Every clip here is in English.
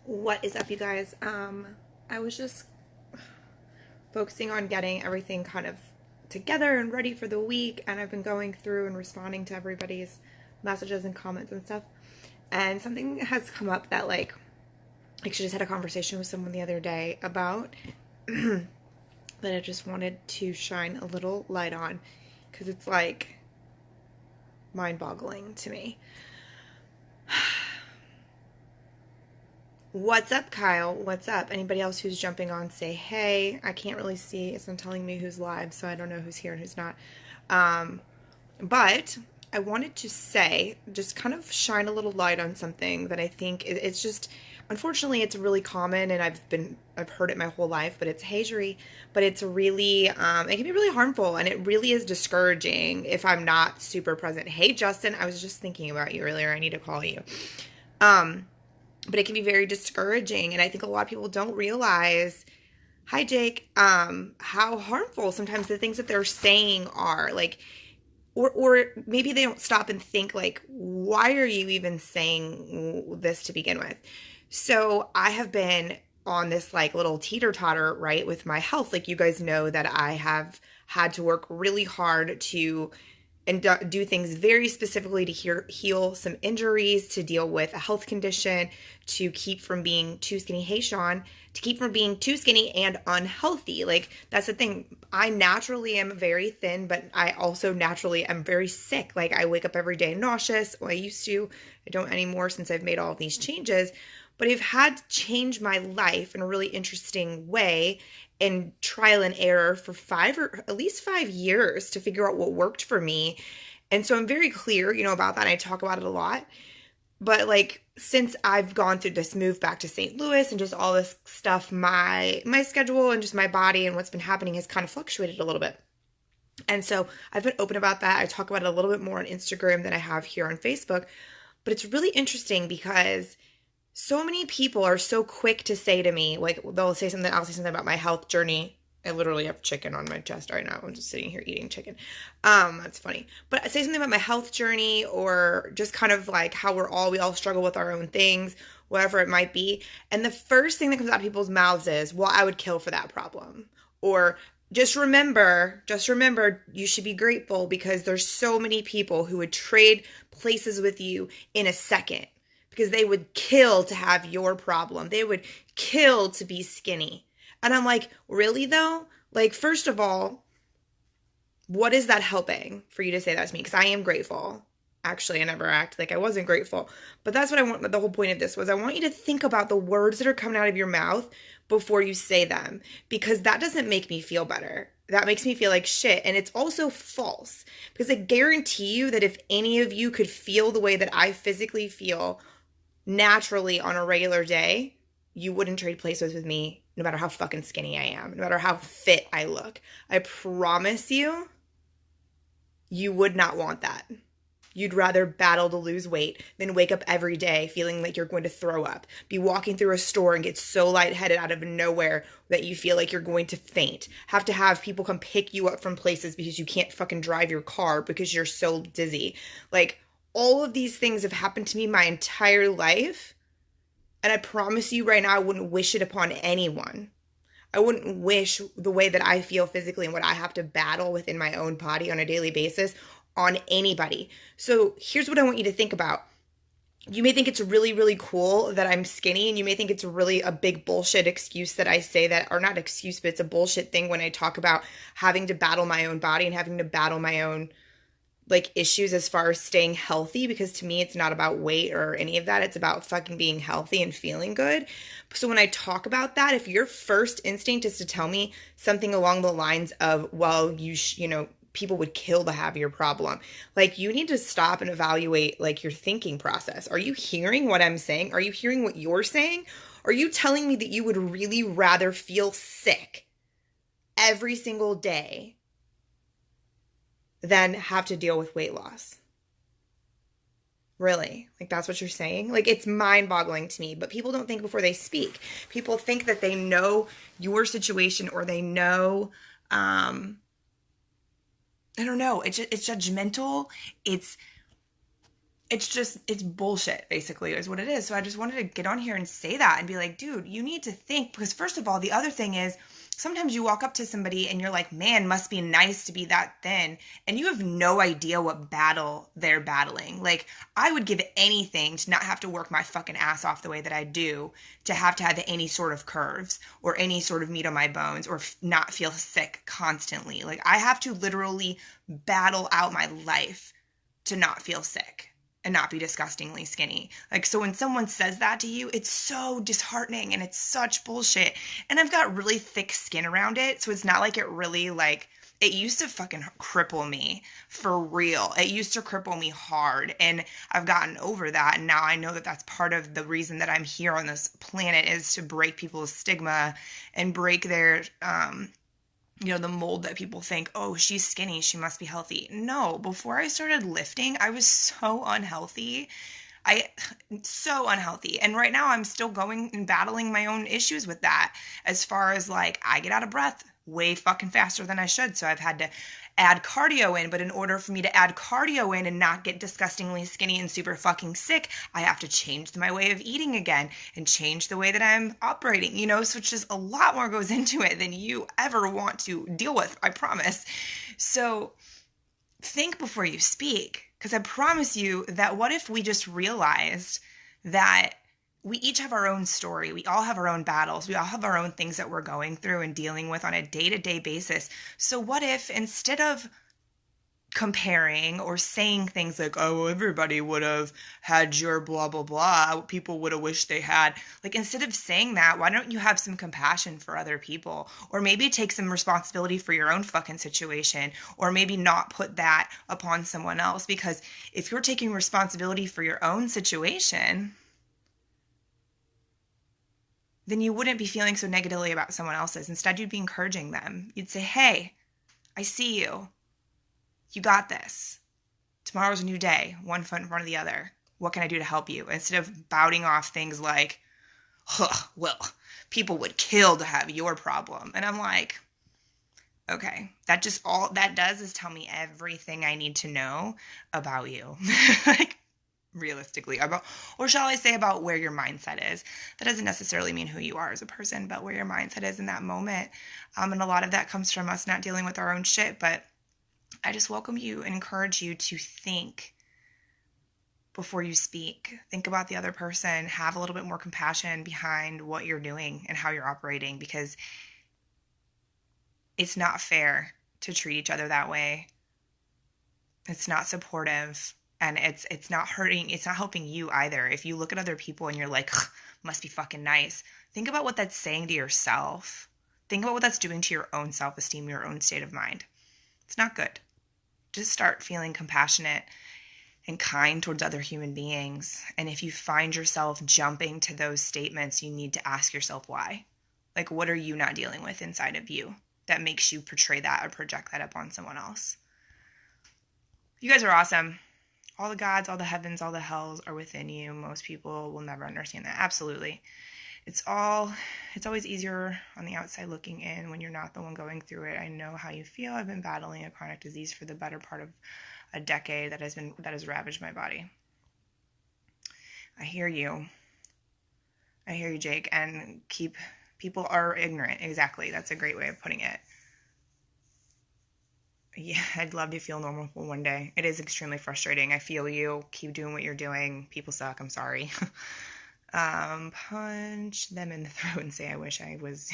What is up, you guys? I was just focusing on getting everything kind of together and ready for the week, and I've been going through and responding to everybody's messages and comments and stuff. And something has come up that I just had a conversation with someone the other day about that I just wanted to shine a little light on because it's like mind-boggling to me. What's up, Kyle? What's up? Anybody else who's jumping on, say hey. I can't really see. It's not telling me who's live, so I don't know who's here and who's not. Um, but I wanted to say, just kind of shine a little light on something that I think it's just, unfortunately, it's really common, and I've heard it my whole life, but it's hazery. But it's really, it can be really harmful, and it really is discouraging if I'm not super present. Hey, Justin, I was just thinking about you earlier. I need to call you. Um, but it can be very discouraging, and I think a lot of people don't realize, hi Jake, how harmful sometimes the things that they're saying are, like, or maybe they don't stop and think, like, why are you even saying this to begin with? So I have been on this like little teeter-totter, right, with my health. Like, you guys know that I have had to work really hard to and do things very specifically to heal some injuries, to deal with a health condition, to keep from being too skinny. Hey, Sean, to keep from being too skinny and unhealthy. Like, that's the thing. I naturally am very thin, but I also naturally am very sick. Like, I wake up every day nauseous. Well, I used to. I don't anymore since I've made all of these changes. But I've had to change my life in a really interesting way and trial and error for at least 5 years to figure out what worked for me. And so I'm very clear, about that. And I talk about it a lot. But like, since I've gone through this move back to St. Louis and just all this stuff, my schedule and just my body and what's been happening has kind of fluctuated a little bit. And so I've been open about that. I talk about it a little bit more on Instagram than I have here on Facebook. But it's really interesting because so many people are so quick to say to me, like, they'll say something, I'll say something about my health journey. I literally have chicken on my chest right now. I'm just sitting here eating chicken. That's funny. But I say something about my health journey, or just kind of like how we all struggle with our own things, whatever it might be. And the first thing that comes out of people's mouths is, well, I would kill for that problem. Or just remember, you should be grateful because there's so many people who would trade places with you in a second, because they would kill to have your problem. They would kill to be skinny. And I'm like, really though? Like, first of all, what is that helping for you to say that to me? Because I am grateful. Actually, I never act like I wasn't grateful. But that's what I want. The whole point of this was, I want you to think about the words that are coming out of your mouth before you say them, because that doesn't make me feel better. That makes me feel like shit. And it's also false, because I guarantee you that if any of you could feel the way that I physically feel naturally on a regular day, you wouldn't trade places with me, no matter how fucking skinny I am, no matter how fit I look. I promise you, you would not want that. You'd rather battle to lose weight than wake up every day feeling like you're going to throw up. Be walking through a store and get so lightheaded out of nowhere that you feel like you're going to faint. Have to have people come pick you up from places because you can't fucking drive your car because you're so dizzy. Like, all of these things have happened to me my entire life. And I promise you right now, I wouldn't wish it upon anyone. I wouldn't wish the way that I feel physically and what I have to battle within my own body on a daily basis on anybody. So here's what I want you to think about. You may think it's really, really cool that I'm skinny, and you may think it's really a big bullshit excuse that I say that, or not excuse, but it's a bullshit thing when I talk about having to battle my own body and having to battle my own like issues as far as staying healthy, because to me it's not about weight or any of that. It's about fucking being healthy and feeling good. So when I talk about that, if your first instinct is to tell me something along the lines of, well, people would kill to have your problem, like, you need to stop and evaluate like your thinking process. Are you hearing what I'm saying? Are you hearing what you're saying? Are you telling me that you would really rather feel sick every single day than have to deal with weight loss? Really? Like, that's what you're saying? Like, it's mind-boggling to me. But people don't think before they speak. People think that they know your situation, or they know, I don't know. It's judgmental. it's bullshit, basically, is what it is. So I just wanted to get on here and say that and be like, dude, you need to think, because first of all, the other thing is sometimes you walk up to somebody and you're like, man, must be nice to be that thin. And you have no idea what battle they're battling. Like, I would give anything to not have to work my fucking ass off the way that I do, to have any sort of curves or any sort of meat on my bones, or not feel sick constantly. Like, I have to literally battle out my life to not feel sick and not be disgustingly skinny. Like, so when someone says that to you, it's so disheartening and it's such bullshit. And I've got really thick skin around it, so it's not like it really, like, it used to fucking cripple me for real. It used to cripple me hard, and I've gotten over that. And now I know that that's part of the reason that I'm here on this planet, is to break people's stigma and break their, the mold that people think, oh, she's skinny, she must be healthy. No, before I started lifting, I was so unhealthy. So unhealthy. And right now I'm still going and battling my own issues with that. As far as, like, I get out of breath way fucking faster than I should. So I've had to add cardio in, but in order for me to add cardio in and not get disgustingly skinny and super fucking sick, I have to change my way of eating again and change the way that I'm operating, so it's just a lot more goes into it than you ever want to deal with, I promise. So think before you speak, because I promise you that what if we just realized that we each have our own story. We all have our own battles. We all have our own things that we're going through and dealing with on a day-to-day basis. So what if, instead of comparing or saying things like, oh, well, everybody would have had your blah, blah, blah, people would have wished they had, like, instead of saying that, why don't you have some compassion for other people? Or maybe take some responsibility for your own fucking situation, or maybe not put that upon someone else. Because if you're taking responsibility for your own situation, then you wouldn't be feeling so negatively about someone else's. Instead, you'd be encouraging them. You'd say, hey, I see you. You got this. Tomorrow's a new day, one foot in front of the other. What can I do to help you? Instead of bouting off things like, well, people would kill to have your problem. And I'm like, okay, all that does is tell me everything I need to know about you. Like, realistically, or shall I say, about where your mindset is. That doesn't necessarily mean who you are as a person, but where your mindset is in that moment. And a lot of that comes from us not dealing with our own shit. But I just welcome you and encourage you to think before you speak. Think about the other person. Have a little bit more compassion behind what you're doing and how you're operating, because it's not fair to treat each other that way. It's not supportive. And it's not helping you either. If you look at other people and you're like, must be fucking nice, think about what that's saying to yourself. Think about what that's doing to your own self-esteem, your own state of mind. It's not good. Just start feeling compassionate and kind towards other human beings. And if you find yourself jumping to those statements, you need to ask yourself why. Like, what are you not dealing with inside of you that makes you portray that or project that upon someone else? You guys are awesome. All the gods, all the heavens, all the hells are within you. Most people will never understand that. Absolutely. It's always easier on the outside looking in when you're not the one going through it. I know how you feel. I've been battling a chronic disease for the better part of a decade that has ravaged my body. I hear you. Jake. And people are ignorant. Exactly. That's a great way of putting it. Yeah, I'd love to feel normal for one day. It is extremely frustrating. I feel you. Keep doing what you're doing. People suck. I'm sorry. Punch them in the throat and say, I wish I was.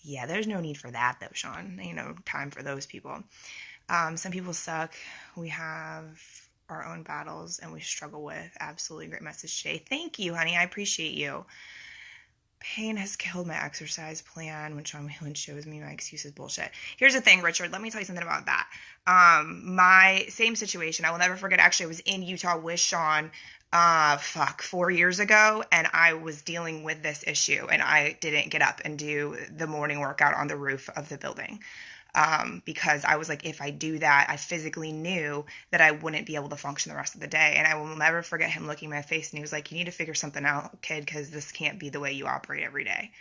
Yeah, there's no need for that, though, Sean. Time for those people. Some people suck. We have our own battles and we struggle with. Absolutely great message today. Thank you, honey. I appreciate you. Pain has killed my exercise plan when Sean Whelan shows me my excuses bullshit. Here's the thing, Richard. Let me tell you something about that. My same situation. I will never forget. Actually, I was in Utah with Sean 4 years ago, and I was dealing with this issue, and I didn't get up and do the morning workout on the roof of the building. Because I was like, if I do that, I physically knew that I wouldn't be able to function the rest of the day. And I will never forget him looking in my face, and he was like, you need to figure something out, kid, because this can't be the way you operate every day.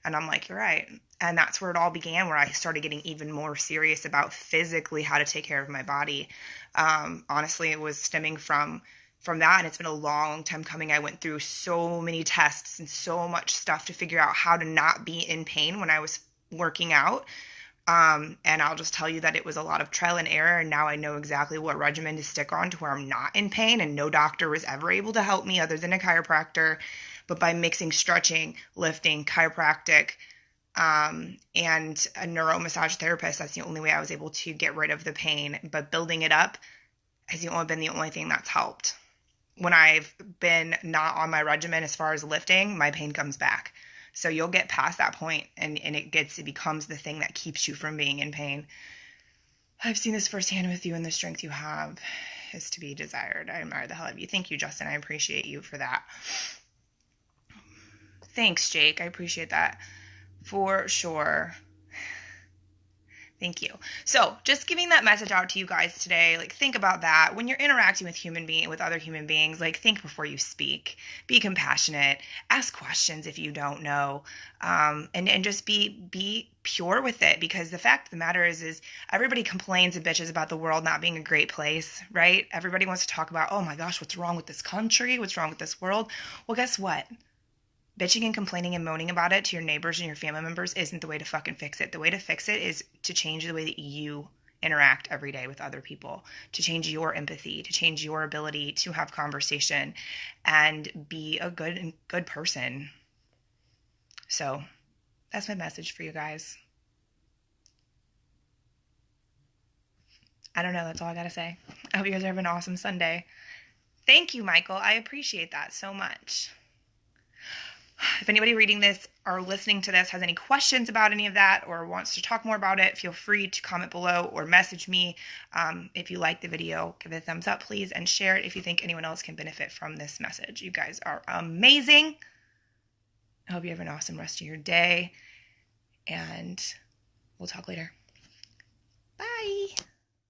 And I'm like, you're right. And that's where it all began, where I started getting even more serious about physically how to take care of my body. Honestly, it was stemming from from that, and it's been a long time coming. I went through so many tests and so much stuff to figure out how to not be in pain when I was working out. And I'll just tell you that it was a lot of trial and error, and now I know exactly what regimen to stick on to where I'm not in pain, and no doctor was ever able to help me other than a chiropractor. But by mixing stretching, lifting, chiropractic, and a neuromassage therapist, that's the only way I was able to get rid of the pain. But building it up has been the only thing that's helped. When I've been not on my regimen as far as lifting, my pain comes back. So you'll get past that point, and it becomes the thing that keeps you from being in pain. I've seen this firsthand with you, and the strength you have is to be desired. I admire the hell out of you. Thank you, Justin. I appreciate you for that. Thanks, Jake. I appreciate that for sure. Thank you. So just giving that message out to you guys today, like think about that. When you're interacting with other human beings, like think before you speak, be compassionate, ask questions if you don't know, and just be pure with it, because the fact of the matter is everybody complains and bitches about the world not being a great place, right? Everybody wants to talk about, oh my gosh, what's wrong with this country? What's wrong with this world? Well, guess what? Bitching and complaining and moaning about it to your neighbors and your family members isn't the way to fucking fix it. The way to fix it is to change the way that you interact every day with other people, to change your empathy, to change your ability to have conversation and be a good person. So that's my message for you guys. I don't know. That's all I got to say. I hope you guys are having an awesome Sunday. Thank you, Michael. I appreciate that so much. If anybody reading this or listening to this has any questions about any of that or wants to talk more about it, feel free to comment below or message me. If you like the video, give it a thumbs up, please, and share it if you think anyone else can benefit from this message. You guys are amazing. I hope you have an awesome rest of your day, and we'll talk later. Bye.